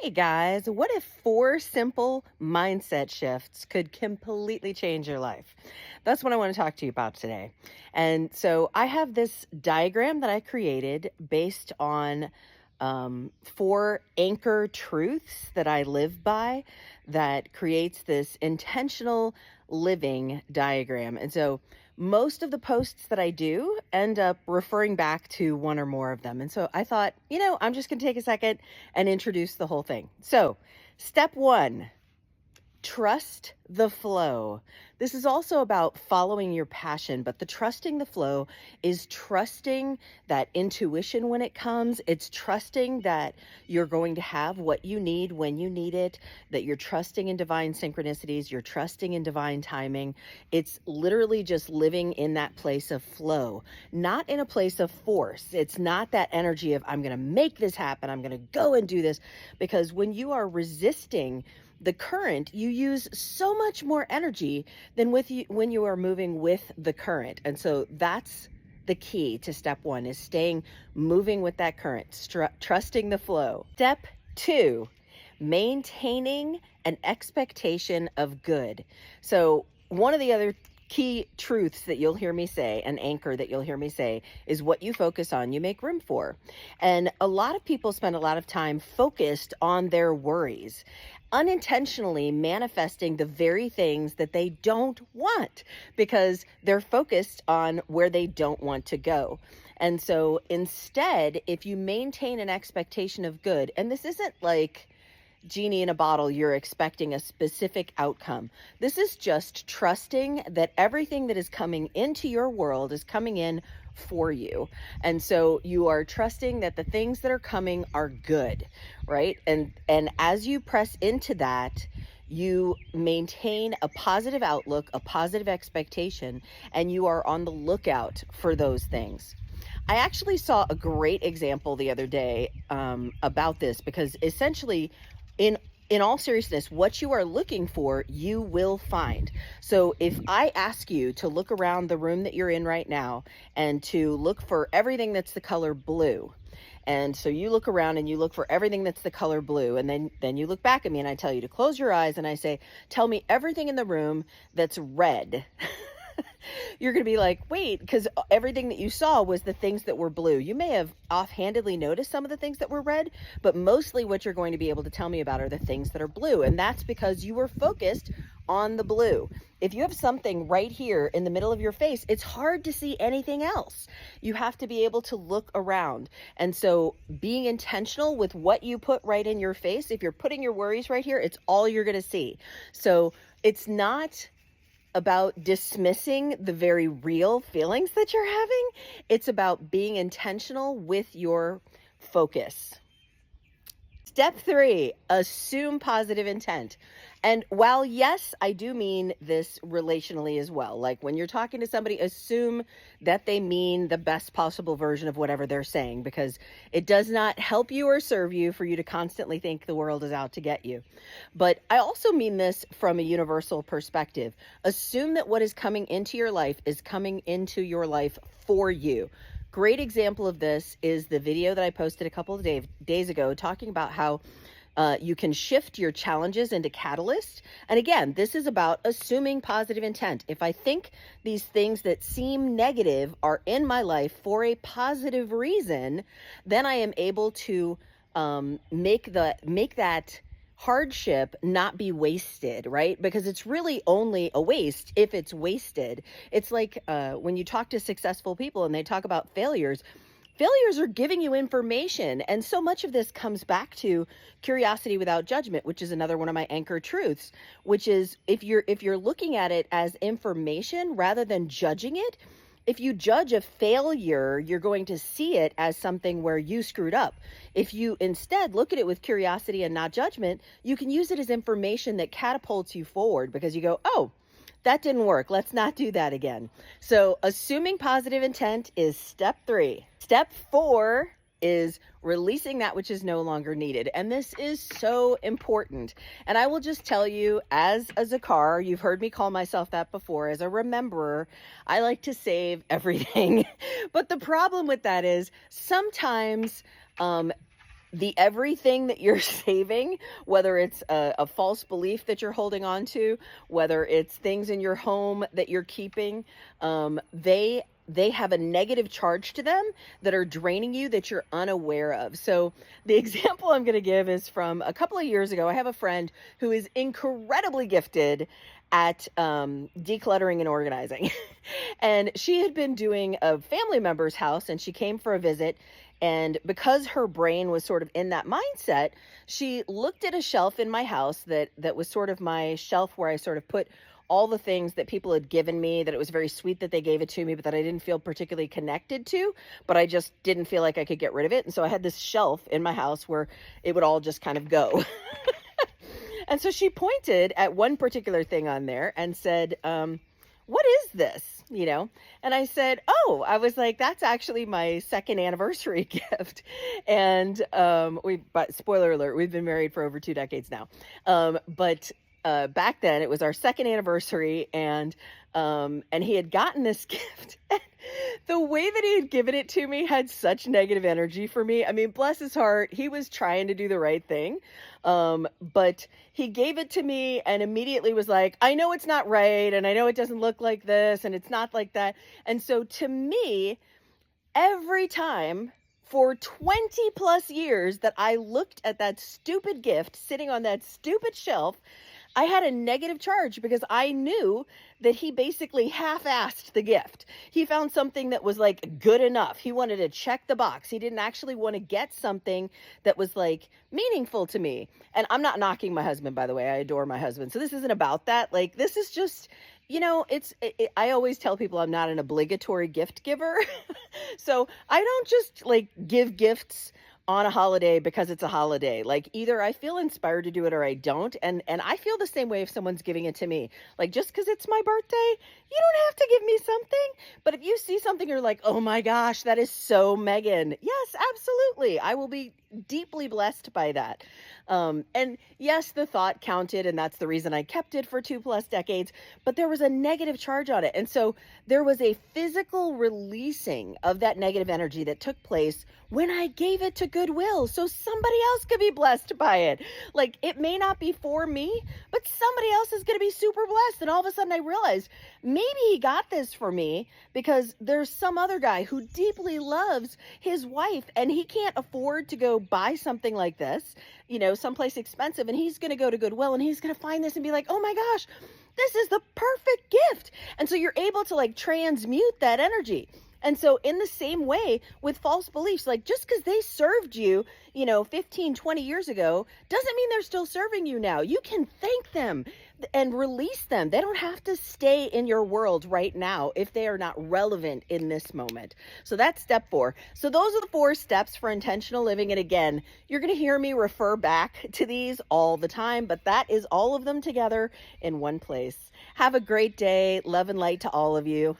Hey guys, what if four simple mindset shifts could completely change your life? That's what I want to talk to you about today. And so I have this diagram that I created based on four anchor truths that I live by that creates this intentional living diagram. And so most of the posts that I do end up referring back to one or more of them. And so I thought, I'm just going to take a second and introduce the whole thing. So, step one, trust the flow. This is also about following your passion, but the trusting the flow is trusting that intuition when it comes. It's trusting that you're going to have what you need when you need it, that you're trusting in divine synchronicities, you're trusting in divine timing. It's literally just living in that place of flow, not in a place of force. It's not that energy of, I'm going to make this happen, I'm going to go and do this, because when you are resisting the current, you use so much more energy than when you are moving with the current. And so that's the key to step one, is staying moving with that current, trusting the flow. Step two, maintaining an expectation of good. So one of the other key truths that you'll hear me say, an anchor that you'll hear me say, is what you focus on, you make room for. And a lot of people spend a lot of time focused on their worries, unintentionally manifesting the very things that they don't want because they're focused on where they don't want to go. And so instead, if you maintain an expectation of good, and this isn't like genie in a bottle, you're expecting a specific outcome. This is just trusting that everything that is coming into your world is coming in for you. And so you are trusting that the things that are coming are good, right? And as you press into that, you maintain a positive outlook, a positive expectation, and you are on the lookout for those things. I actually saw a great example the other day about this, because essentially, in all seriousness, what you are looking for, you will find. So if I ask you to look around the room that you're in right now and to look for everything that's the color blue, and so you look around and you look for everything that's the color blue, and then you look back at me and I tell you to close your eyes and I say, tell me everything in the room that's red. You're going to be like, wait, because everything that you saw was the things that were blue. You may have offhandedly noticed some of the things that were red, but mostly what you're going to be able to tell me about are the things that are blue. And that's because you were focused on the blue. If you have something right here in the middle of your face, it's hard to see anything else. You have to be able to look around. And so being intentional with what you put right in your face, if you're putting your worries right here, it's all you're going to see. So it's not about dismissing the very real feelings that you're having. It's about being intentional with your focus. Step three, assume positive intent. And while, yes, I do mean this relationally as well. Like when you're talking to somebody, assume that they mean the best possible version of whatever they're saying, because it does not help you or serve you for you to constantly think the world is out to get you. But I also mean this from a universal perspective. Assume that what is coming into your life is coming into your life for you. Great example of this is the video that I posted a couple of days ago talking about how you can shift your challenges into catalysts. And again, this is about assuming positive intent. If I think these things that seem negative are in my life for a positive reason, then I am able to make that hardship not be wasted, right? Because it's really only a waste if it's wasted. It's like when you talk to successful people and they talk about failures are giving you information. And so much of this comes back to curiosity without judgment, which is another one of my anchor truths, which is if you're looking at it as information rather than judging it. If you judge a failure, you're going to see it as something where you screwed up. If you instead look at it with curiosity and not judgment, you can use it as information that catapults you forward, because you go, oh, that didn't work. Let's not do that again. So assuming positive intent is step three. Step four is releasing that which is no longer needed. And this is so important. And I will just tell you, as a Zakar, you've heard me call myself that before, as a rememberer, I like to save everything. But the problem with that is sometimes the everything that you're saving, whether it's a false belief that you're holding on to, whether it's things in your home that you're keeping, they have a negative charge to them that are draining you that you're unaware of. So the example I'm going to give is from a couple of years ago. I have a friend who is incredibly gifted at decluttering and organizing. And she had been doing a family member's house, and she came for a visit. And because her brain was sort of in that mindset, she looked at a shelf in my house that was sort of my shelf where I sort of put all the things that people had given me, that it was very sweet that they gave it to me, but that I didn't feel particularly connected to, but I just didn't feel like I could get rid of it. And so I had this shelf in my house where it would all just kind of go. And so she pointed at one particular thing on there and said, what is this? And I said, oh, I was like, that's actually my second anniversary gift. And but spoiler alert, we've been married for over 2 decades now. But back then it was our second anniversary, and he had gotten this gift. The way that he had given it to me had such negative energy for me. I mean, bless his heart, he was trying to do the right thing. But he gave it to me and immediately was like, I know it's not right. And I know it doesn't look like this and it's not like that. And so to me, every time for 20 plus years that I looked at that stupid gift sitting on that stupid shelf, I had a negative charge because I knew that he basically half-assed the gift. He found something that was like good enough. He wanted to check the box. He didn't actually want to get something that was like meaningful to me. And I'm not knocking my husband, by the way. I adore my husband. So this isn't about that. Like, this is just, I always tell people I'm not an obligatory gift giver. So I don't just like give gifts on a holiday because it's a holiday. Like, either I feel inspired to do it or I don't. And I feel the same way if someone's giving it to me. Like, just because it's my birthday, you don't have to give me something. But if you see something, you're like, oh my gosh, that is so Megan. Yes, absolutely. I will be deeply blessed by that. And yes, the thought counted, and that's the reason I kept it for 2+ decades, but there was a negative charge on it. And so there was a physical releasing of that negative energy that took place when I gave it to Goodwill so somebody else could be blessed by it. Like, it may not be for me, but somebody else is going to be super blessed. And all of a sudden I realized maybe he got this for me because there's some other guy who deeply loves his wife and he can't afford to go buy something like this, someplace expensive. And he's going to go to Goodwill and he's going to find this and be like, oh my gosh, this is the perfect gift. And so you're able to like transmute that energy. And so in the same way with false beliefs, like just because they served you, 15, 20 years ago, doesn't mean they're still serving you now. You can thank them and release them. They don't have to stay in your world right now if they are not relevant in this moment. So that's step 4. So those are the 4 steps for intentional living. And again, you're going to hear me refer back to these all the time, but that is all of them together in one place. Have a great day. Love and light to all of you.